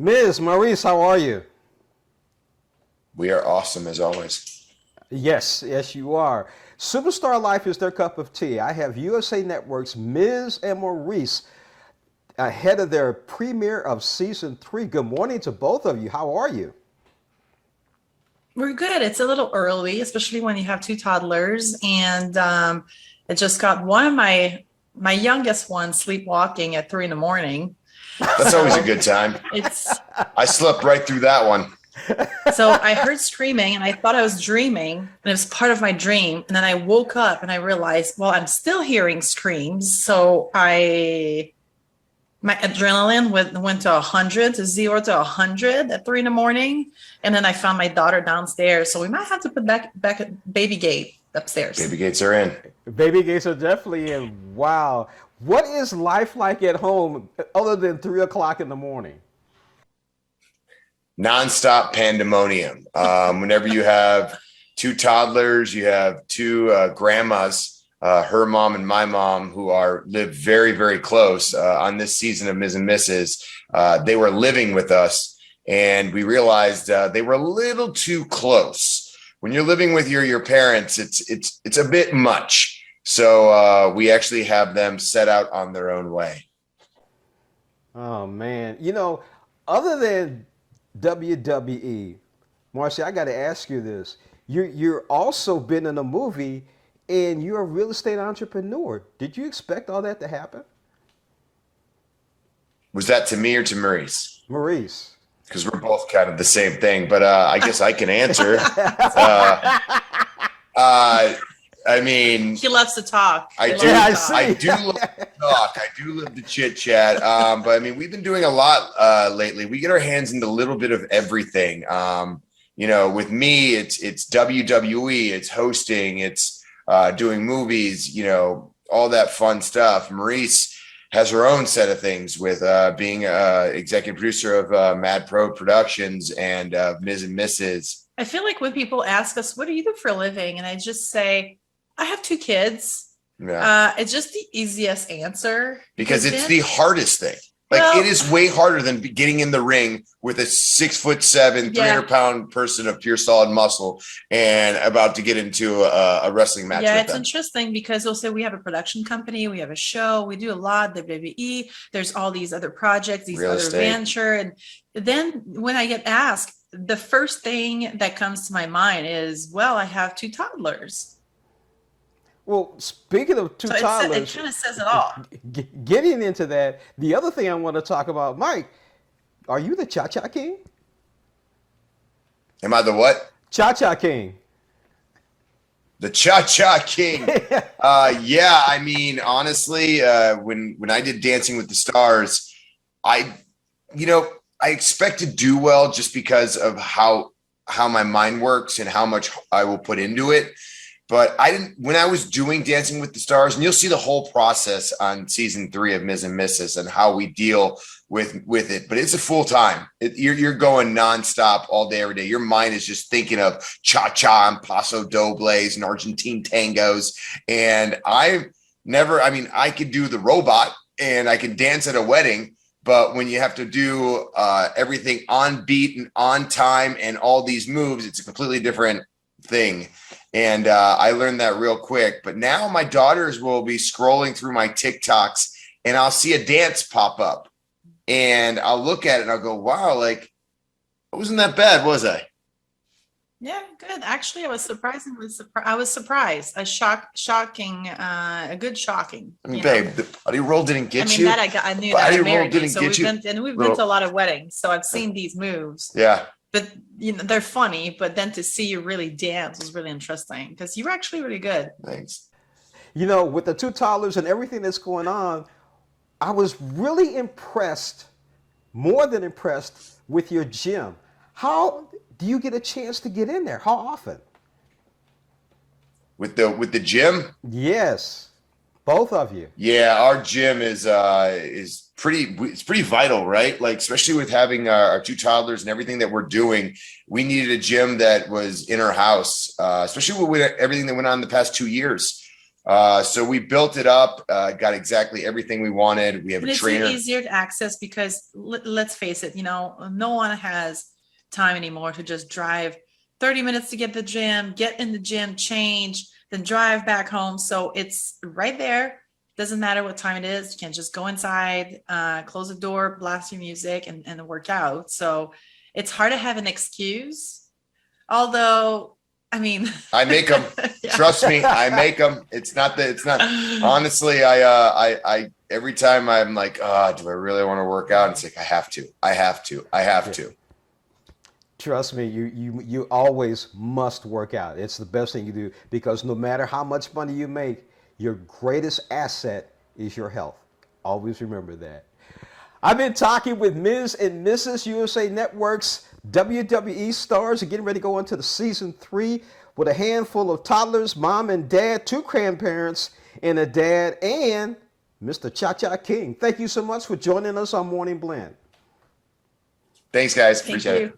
Ms. Maryse, how are you? We are awesome as always. Yes, yes, you are. Superstar Life is their cup of tea. I have USA Network's Miz and Maryse ahead of their premiere of season 3. Good morning to both of you. How are you? We're good. It's a little early, especially when you have two toddlers, and it just got one of my youngest one sleepwalking at 3 in the morning. That's always a good time. It's I slept right through that one. so I heard screaming, and I thought I was dreaming, and it was part of my dream. And then I woke up, and I realized, well, I'm still hearing screams. So my adrenaline went to 100, to 0 to 100 at 3 in the morning. And then I found my daughter downstairs. So we might have to put back a baby gate upstairs. Baby gates are in. Baby gates are definitely in. Wow. What is life like at home other than 3 o'clock in the morning? Nonstop pandemonium. Whenever you have two toddlers, you have two grandmas, her mom and my mom, who live very, very close. On this season of Miz and Mrs, they were living with us, and we realized they were a little too close. When you're living with your parents, it's a bit much. So we actually have them set out on their own way. Oh, man. Other than WWE, Marcia, I got to ask you this. You're also been in a movie, and you're a real estate entrepreneur. Did you expect all that to happen? Was that to me or to Maryse? Maryse. Because we're both kind of the same thing, but I guess I can answer. I mean, He loves to talk. I do. Yeah, I see. I do love to talk. I do love to chit chat. But I mean, we've been doing a lot lately. We get our hands into a little bit of everything. With me, it's WWE, it's hosting, it's doing movies. All that fun stuff. Maryse has her own set of things with being executive producer of Mad Pro Productions and Miz and Mrs. I feel like when people ask us, what do you do for a living? And I just say, I have 2 kids. Yeah. It's just the easiest answer. Because it's then- the hardest thing. It is way harder than getting in the ring with a 6'7", 300-pound person of pure solid muscle and about to get into a wrestling match. Yeah, with it's them. interesting because they'll say we have a production company, we have a show, we do a lot, WWE, there's all these other projects, these Real other estate. venture. And then when I get asked, the first thing that comes to my mind is, well, I have 2 toddlers. Well, speaking of two So it toddlers, kind of says it all. getting into that, the other thing I want to talk about, Mike, are you the Cha-Cha King? Am I the what? Cha-Cha King. The Cha-Cha King. Yeah, I mean, honestly, when I did Dancing with the Stars, I expect to do well just because of how my mind works and how much I will put into it. But when I was doing Dancing with the Stars, and you'll see the whole process on season 3 of Miz and Mrs and how we deal with it. But it's a full time. You're going nonstop all day, every day. Your mind is just thinking of cha-cha and paso dobles and Argentine tangos. And I could do the robot and I can dance at a wedding. But when you have to do everything on beat and on time and all these moves, it's a completely different thing. And I learned that real quick. But now my daughters will be scrolling through my TikToks and I'll see a dance pop up and I'll look at it and I'll go, wow, I wasn't that bad, was I? Yeah, good. Actually, I was surprised. A good shocking. I mean, babe, the body roll didn't get you. That I knew that. Body I roll married you, didn't so get we've been to a lot of weddings, so I've seen these moves. Yeah. But they're funny. But then to see you really dance was really interesting because you were actually really good. Thanks. With the 2 toddlers and everything that's going on, I was really impressed, more than impressed, with your gym. How do you get a chance to get in there? How often? With the gym? Yes, both of you. Yeah, our gym is pretty vital, right? Especially with having our 2 toddlers and everything that we're doing, we needed a gym that was in our house, especially with everything that went on in the past 2 years. So we built it up, got exactly everything we wanted. We have And a it's trainer. easier to access because let's face it, no one has time anymore to just drive 30 minutes to get the gym, get in the gym, change, then drive back home. So it's right there. Doesn't matter what time it is. You can just go inside, close the door, blast your music and work out. So it's hard to have an excuse. Although, I mean, I make them. Yeah. Trust me, I make them. It's not. Honestly, I every time I'm like, do I really want to work out? It's like I have to. Trust me, you always must work out. It's the best thing you do because no matter how much money you make, your greatest asset is your health. Always remember that. I've been talking with Miz and Mrs. USA Network's WWE stars are getting ready to go into the season 3 with a handful of toddlers, mom and dad, 2 grandparents, and a dad, and Mr. Cha-Cha King. Thank you so much for joining us on Morning Blend. Thanks, guys. Thank Appreciate you. it.